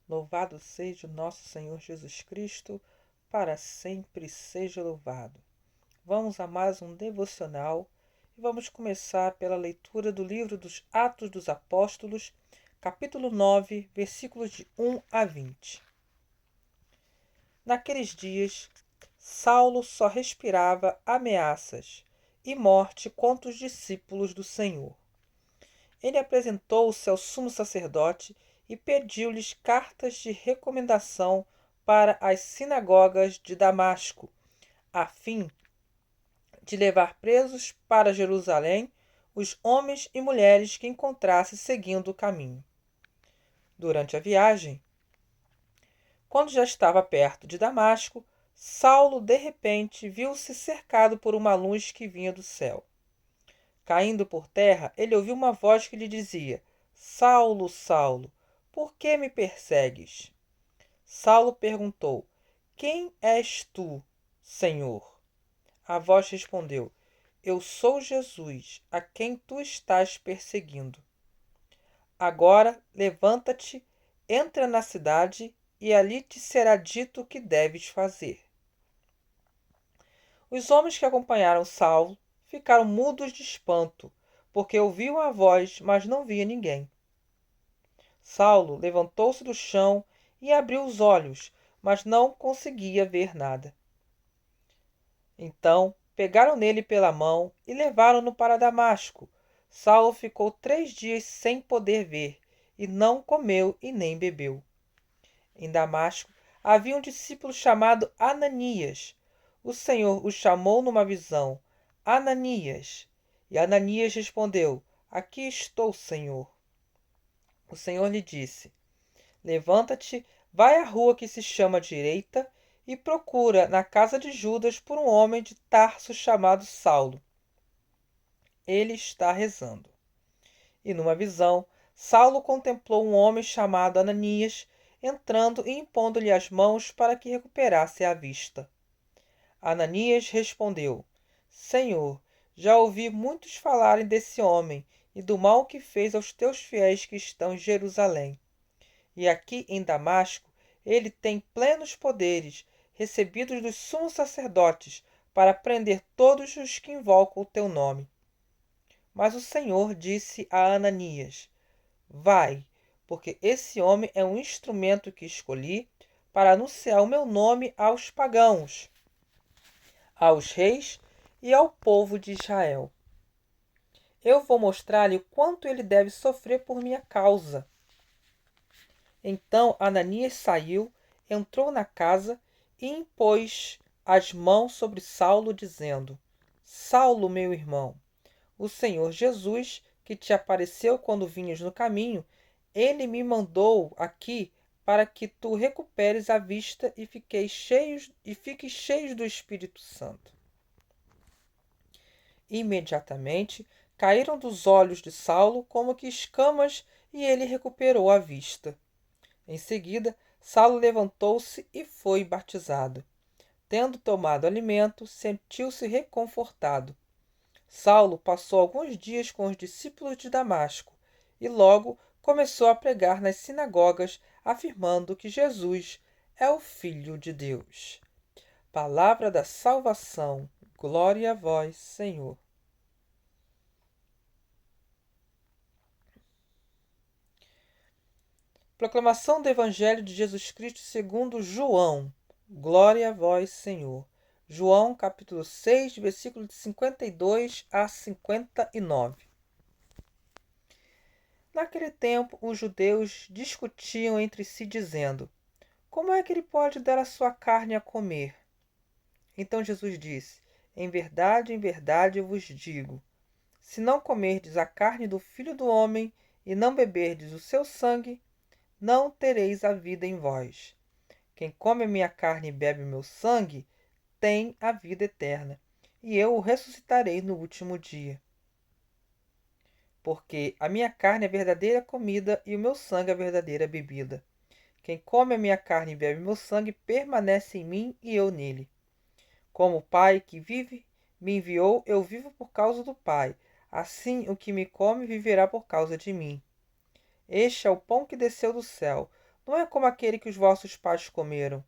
Louvado seja o nosso Senhor Jesus Cristo, para sempre seja louvado. Vamos a mais um devocional e vamos começar pela leitura do livro dos Atos dos Apóstolos, capítulo 9, versículos de 1 a 20. Naqueles dias, Saulo só respirava ameaças e morte contra os discípulos do Senhor. Ele apresentou-se ao sumo sacerdote e pediu-lhes cartas de recomendação para as sinagogas de Damasco, a fim de levar presos para Jerusalém os homens e mulheres que encontrasse seguindo o caminho. Durante a viagem, quando já estava perto de Damasco, Saulo de repente viu-se cercado por uma luz que vinha do céu. Caindo por terra, ele ouviu uma voz que lhe dizia: Saulo, Saulo, por que me persegues? Saulo perguntou: Quem és tu, Senhor? A voz respondeu: Eu sou Jesus, a quem tu estás perseguindo. Agora levanta-te, entra na cidade e ali te será dito o que deves fazer. Os homens que acompanharam Saulo ficaram mudos de espanto, porque ouviam a voz, mas não via ninguém. Saulo levantou-se do chão e abriu os olhos, mas não conseguia ver nada. Então pegaram nele pela mão e levaram-no para Damasco. Saulo ficou 3 dias sem poder ver, e não comeu e nem bebeu. Em Damasco havia um discípulo chamado Ananias. O Senhor o chamou numa visão: Ananias. E Ananias respondeu: Aqui estou, Senhor. O Senhor lhe disse: Levanta-te, vai à rua que se chama Direita e procura na casa de Judas por um homem de Tarso chamado Saulo. Ele está rezando. E numa visão, Saulo contemplou um homem chamado Ananias entrando e impondo-lhe as mãos para que recuperasse a vista. Ananias respondeu: Senhor, já ouvi muitos falarem desse homem e do mal que fez aos teus fiéis que estão em Jerusalém. E aqui em Damasco ele tem plenos poderes, recebidos dos sumos sacerdotes, para prender todos os que invocam o teu nome. Mas o Senhor disse a Ananias: Vai, porque esse homem é um instrumento que escolhi para anunciar o meu nome aos pagãos, aos reis e ao povo de Israel. Eu vou mostrar-lhe o quanto ele deve sofrer por minha causa. Então Ananias saiu, entrou na casa e impôs as mãos sobre Saulo, dizendo: Saulo, meu irmão, o Senhor Jesus, que te apareceu quando vinhas no caminho, ele me mandou aqui para que tu recuperes a vista e fiques cheio do Espírito Santo. Imediatamente caíram dos olhos de Saulo como que escamas e ele recuperou a vista. Em seguida, Saulo levantou-se e foi batizado. Tendo tomado alimento, sentiu-se reconfortado. Saulo passou alguns dias com os discípulos de Damasco e logo começou a pregar nas sinagogas, afirmando que Jesus é o Filho de Deus. Palavra da salvação. Glória a vós, Senhor. Proclamação do Evangelho de Jesus Cristo segundo João. Glória a vós, Senhor. João, capítulo 6, versículos de 52 a 59. Naquele tempo, os judeus discutiam entre si, dizendo: Como é que ele pode dar a sua carne a comer? Então Jesus disse: em verdade eu vos digo: se não comerdes a carne do Filho do Homem e não beberdes o seu sangue, não tereis a vida em vós. Quem come a minha carne e bebe o meu sangue tem a vida eterna, e eu o ressuscitarei no último dia. Porque a minha carne é verdadeira comida e o meu sangue é verdadeira bebida. Quem come a minha carne e bebe o meu sangue permanece em mim e eu nele. Como o Pai que vive me enviou, eu vivo por causa do Pai. Assim, o que me come viverá por causa de mim. Este é o pão que desceu do céu, não é como aquele que os vossos pais comeram.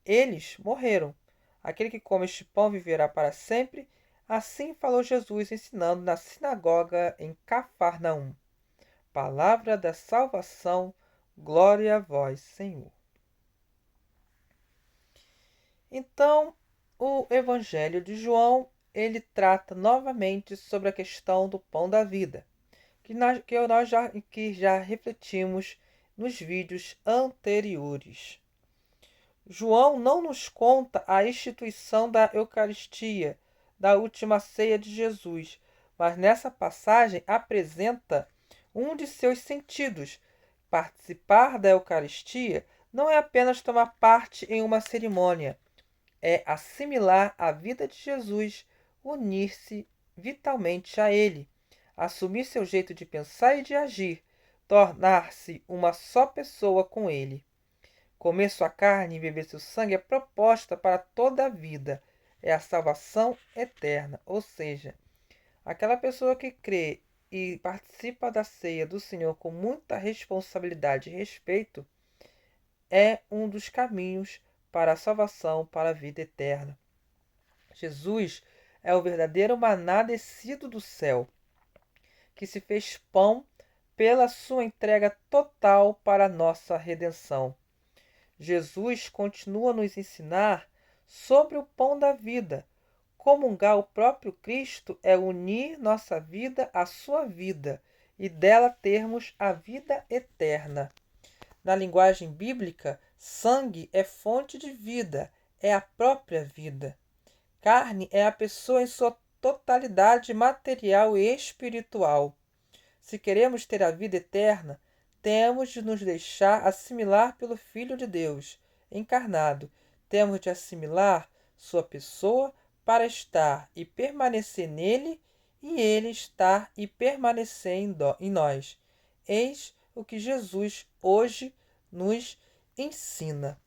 Eles morreram. Aquele que come este pão viverá para sempre. Assim falou Jesus, ensinando na sinagoga em Cafarnaum. Palavra da salvação, glória a vós, Senhor. Então, o Evangelho de João, ele trata novamente sobre a questão do pão da vida, que já refletimos nos vídeos anteriores. João não nos conta a instituição da Eucaristia, da última ceia de Jesus, mas nessa passagem apresenta um de seus sentidos. Participar da Eucaristia não é apenas tomar parte em uma cerimônia, é assimilar a vida de Jesus, unir-se vitalmente a Ele, assumir seu jeito de pensar e de agir, tornar-se uma só pessoa com Ele. Comer sua carne e beber seu sangue é proposta para toda a vida, é a salvação eterna, ou seja, aquela pessoa que crê e participa da ceia do Senhor com muita responsabilidade e respeito é um dos caminhos para a salvação, para a vida eterna. Jesus é o verdadeiro maná descido do céu, que se fez pão pela sua entrega total para a nossa redenção. Jesus continua a nos ensinar sobre o pão da vida. Comungar o próprio Cristo é unir nossa vida à sua vida e dela termos a vida eterna. Na linguagem bíblica, sangue é fonte de vida, é a própria vida. Carne é a pessoa em sua totalidade material e espiritual. Se queremos ter a vida eterna, temos de nos deixar assimilar pelo Filho de Deus, encarnado. Temos de assimilar sua pessoa para estar e permanecer nele e ele estar e permanecer em nós. Eis o que Jesus hoje nos ensina.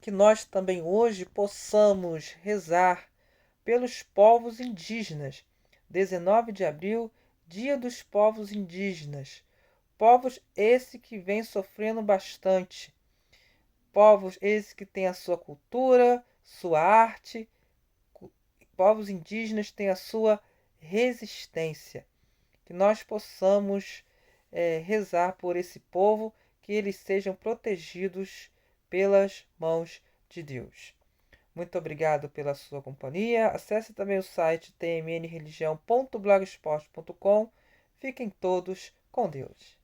Que nós também hoje possamos rezar pelos povos indígenas. 19 de abril, Dia dos Povos Indígenas. Povos esse que vem sofrendo bastante. Povos esse que têm a sua cultura, sua arte. Povos indígenas têm a sua resistência. Que nós possamos rezar por esse povo, que eles sejam protegidos pelas mãos de Deus. Muito obrigado pela sua companhia. Acesse também o site tmnreligião.blogspot.com. Fiquem todos com Deus.